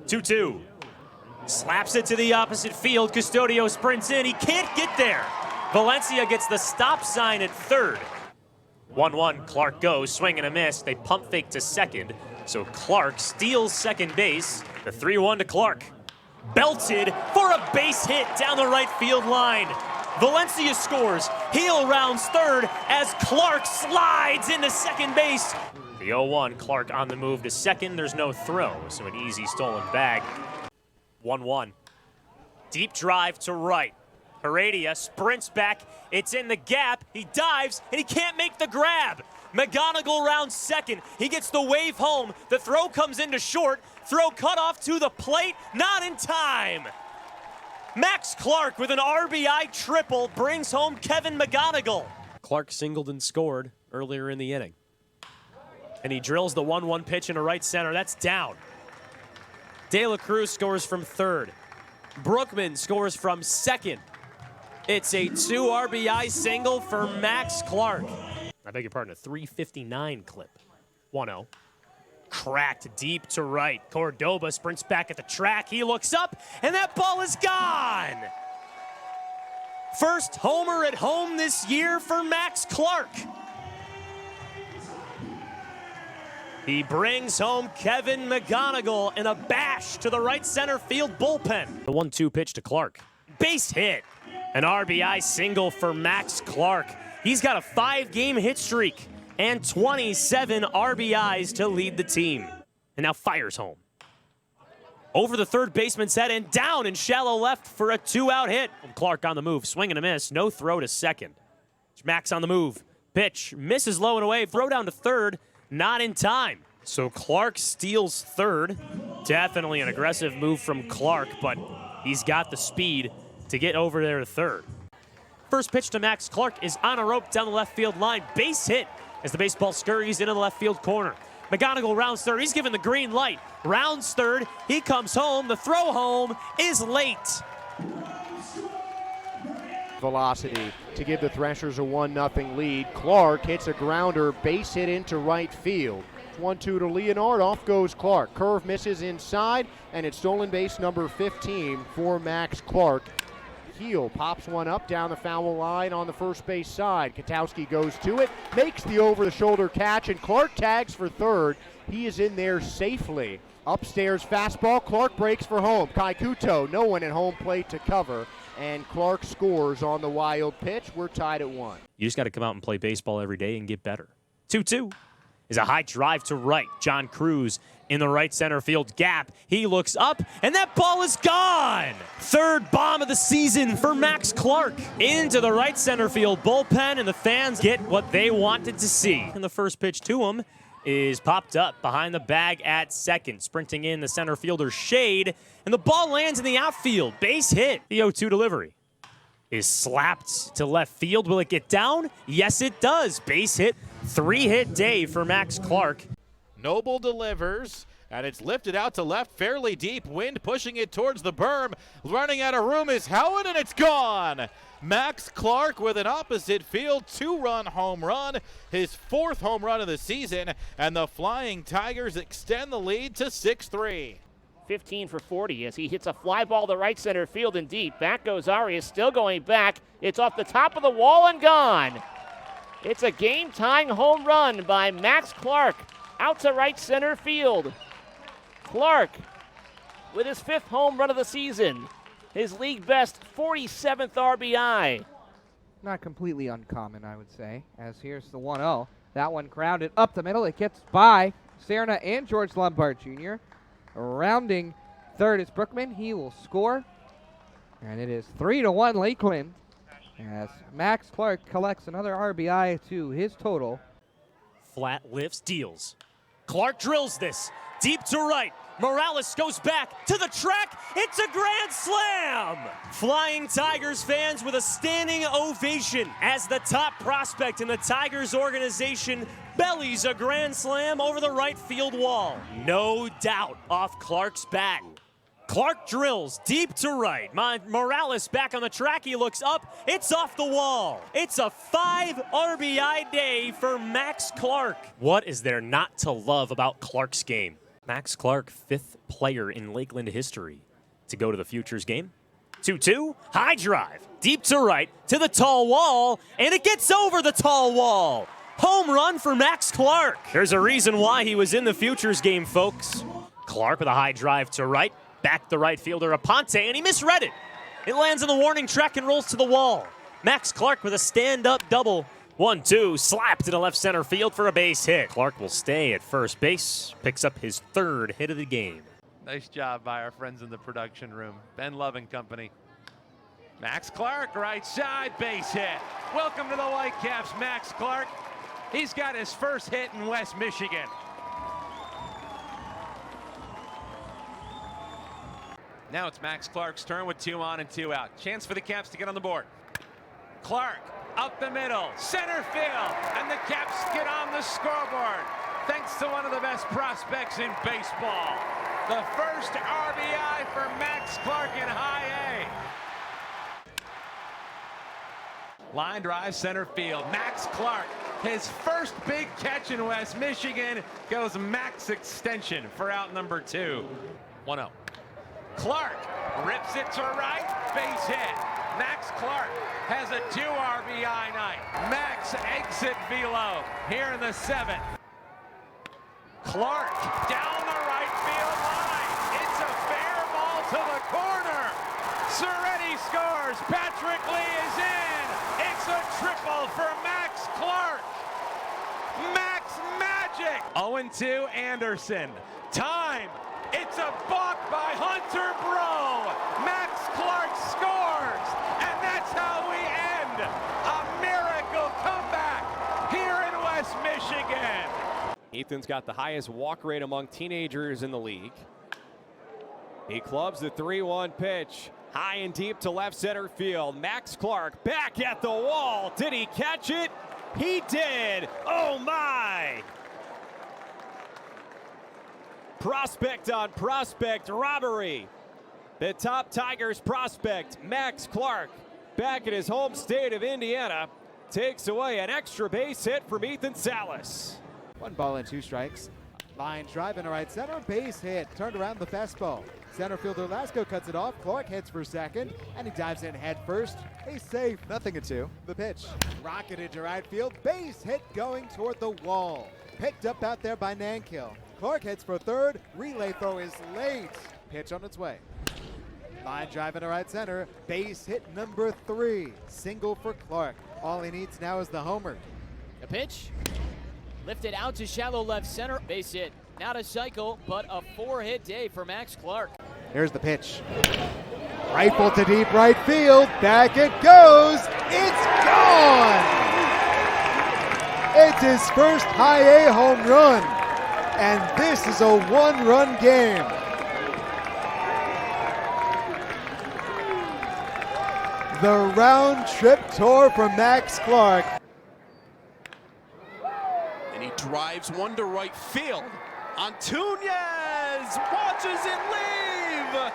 2-2. Slaps it to the opposite field. Custodio sprints in. He can't get there. Valencia gets the stop sign at third. 1-1. Clark goes. Swing and a miss. They pump fake to second. So Clark steals second base. The 3-1 to Clark. Belted for a base hit down the right field line. Valencia scores. Heel rounds third as Clark slides into second base. The 0-1, Clark on the move to second. There's no throw, so an easy stolen bag. 1-1. Deep drive to right. Heredia sprints back. It's in the gap. He dives, and he can't make the grab. McGonigal rounds second. He gets the wave home. The throw comes into short. Throw cut off to the plate. Not in time. Max Clark with an RBI triple brings home Kevin McGonigal. Clark singled and scored earlier in the inning. And he drills the 1-1 pitch into right center. That's down. De La Cruz scores from third. Brookman scores from second. It's a 2 RBI single for Max Clark. I beg your pardon, a 359 clip. 1-0. Cracked deep to right. Cordoba sprints back at the track. He looks up, and that ball is gone. First homer at home this year for Max Clark. He brings home Kevin McGonigal in a bash to the right center field bullpen. The 1-2 pitch to Clark. Base hit. An RBI single for Max Clark. He's got a 5-game hit streak and 27 RBIs to lead the team. And now fires home. Over the third baseman's head and down in shallow left for a 2-out hit. Clark on the move, swing and a miss, no throw to second. Max on the move, pitch, misses low and away, throw down to third, not in time. So Clark steals third. Definitely an aggressive move from Clark, but he's got the speed to get over there to third. First pitch to Max Clark is on a rope down the left field line. Base hit as the baseball scurries into the left field corner. McGonigal rounds third. He's given the green light. Rounds third. He comes home. The throw home is late. Velocity to give the Threshers a 1-0 lead. Clark hits a grounder, base hit into right field. 1-2 to Leonard, off goes Clark. Curve misses inside, and it's stolen base number 15 for Max Clark. Heel pops one up down the foul line on the first base side. Katowski goes to it, makes the over-the-shoulder catch, and Clark tags for third. He is in there safely. Upstairs fastball, Clark breaks for home. Kaikuto, no one at home plate to cover, and Clark scores on the wild pitch. We're tied at 1. You just got to come out and play baseball every day and get better. 2-2 is a high drive to right. John Cruz in the right center field gap. He looks up, and that ball is gone. Third bomb of the season for Max Clark. Into the right center field bullpen, and the fans get what they wanted to see. And the first pitch to him is popped up behind the bag at second. Sprinting in the center fielder Shade, and the ball lands in the outfield. Base hit. The 0-2 delivery is slapped to left field. Will it get down? Yes, it does. Base hit. 3-hit day for Max Clark. Noble delivers, and it's lifted out to left fairly deep. Wind pushing it towards the berm. Running out of room is Howard, and it's gone. Max Clark with an opposite field 2-run home run, his 4th home run of the season, and the Flying Tigers extend the lead to 6-3. 15 for 40 as he hits a fly ball to right center field and deep. Back goes Arias, still going back. It's off the top of the wall and gone. It's a game-tying home run by Max Clark out to right center field. Clark with his 5th home run of the season. His league best 47th RBI. Not completely uncommon, I would say, as here's the 1-0. That one grounded up the middle. It gets by Serna and George Lombard Jr. Rounding third is Brookman. He will score. And it is 3-1 Lakeland as Max Clark collects another RBI to his total. Flat lifts, deals. Clark drills this. Deep to right. Morales goes back to the track. It's a grand slam. Flying Tigers fans with a standing ovation as the top prospect in the Tigers organization bellies a grand slam over the right field wall. No doubt off Clark's bat. Clark drills deep to right. Morales back on the track. He looks up. It's off the wall. It's a 5 RBI day for Max Clark. What is there not to love about Clark's game? Max Clark, 5th player in Lakeland history to go to the Futures game. 2-2, high drive, deep to right, to the tall wall, and it gets over the tall wall. Home run for Max Clark. There's a reason why he was in the Futures game, folks. Clark with a high drive to right, back the right fielder Aponte, and he misread it. It lands on the warning track and rolls to the wall. Max Clark with a stand-up double. 1-2, slapped to the left center field for a base hit. Clark will stay at first base, picks up his 3rd hit of the game. Nice job by our friends in the production room. Ben Love and company. Max Clark, right side, base hit. Welcome to the Whitecaps, Max Clark. He's got his first hit in West Michigan. Now it's Max Clark's turn with 2 on and 2 out. Chance for the Caps to get on the board. Clark up the middle, center field, and the Caps get on the scoreboard. Thanks to one of the best prospects in baseball. The first RBI for Max Clark in high A. Line drive center field. Max Clark, his first big catch in West Michigan, goes max extension for out number 2. 1-0. Clark rips it to right, base hit. Max Clark has a 2 RBI night. Max exit velo here in the 7th. Clark down the right field line. It's a fair ball to the corner. Serretti scores. Patrick Lee is in. It's a triple for Max Clark. Max Magic. 0-2 Anderson. Time. It's a balk by Hunter Bro. Max Clark scores. And that's how we end a miracle comeback here in West Michigan. Ethan's got the highest walk rate among teenagers in the league. He clubs the 3-1 pitch. High and deep to left center field. Max Clark back at the wall. Did he catch it? He did. Oh my! Prospect on prospect robbery. The top Tigers prospect, Max Clark, back in his home state of Indiana, takes away an extra base hit from Ethan Salas. 1 ball and 2 strikes. Line drive into right center, base hit, turned around the fastball. Center fielder Lasco cuts it off. Clark hits for second, and he dives in head first. He's safe, 0-2. The pitch, rocketed to right field, base hit going toward the wall. Picked up out there by Nankill. Clark hits for third, relay throw is late. Pitch on its way. Line drive into right center, base hit number 3. Single for Clark. All he needs now is the homer. The pitch, lifted out to shallow left center, base hit. Not a cycle, but a 4-hit day for Max Clark. Here's the pitch. Rifle to deep right field. Back it goes. It's gone. It's his first high A home run. And this is a 1-run game. The round trip tour for Max Clark. And he drives one to right field. Antunes watches it leave.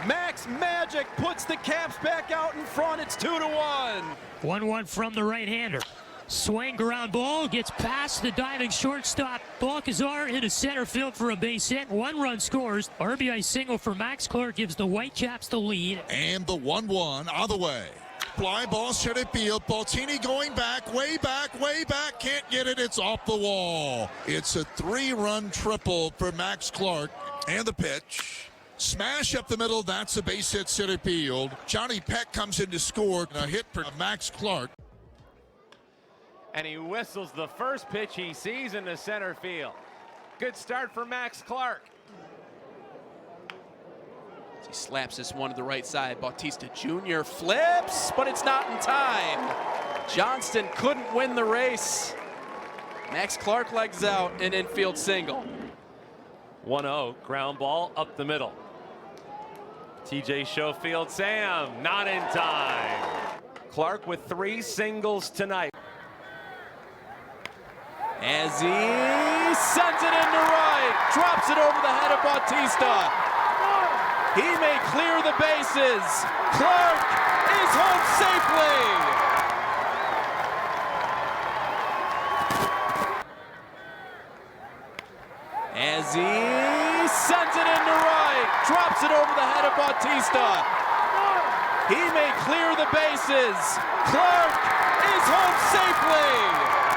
Max Magic puts the Caps back out in front. It's 2-1. 1-1 from the right-hander. Swing, ground ball, gets past the diving shortstop. Balcazar into center field for a base hit. 1 run scores. RBI single for Max Clark gives the Whitecaps the lead. And the 1-1 on the way. Fly ball center field. Baltini going back, way back, can't get it. It's off the wall. It's a 3-run triple for Max Clark. And the pitch. Smash up the middle. That's a base hit center field. Johnny Peck comes in to score. A hit for Max Clark. And he whistles the first pitch he sees into center field. Good start for Max Clark. He slaps this one to the right side. Bautista Jr. flips, but it's not in time. Johnston couldn't win the race. Max Clark legs out, an infield single. 1-0, ground ball up the middle. TJ Schofield, Sam, not in time. Clark with 3 singles tonight. As he sends it into right, drops it over the head of Bautista. He may clear the bases. Clark is home safely. as he sends it into right, drops it over the head of Bautista. He may clear the bases. Clark is home safely.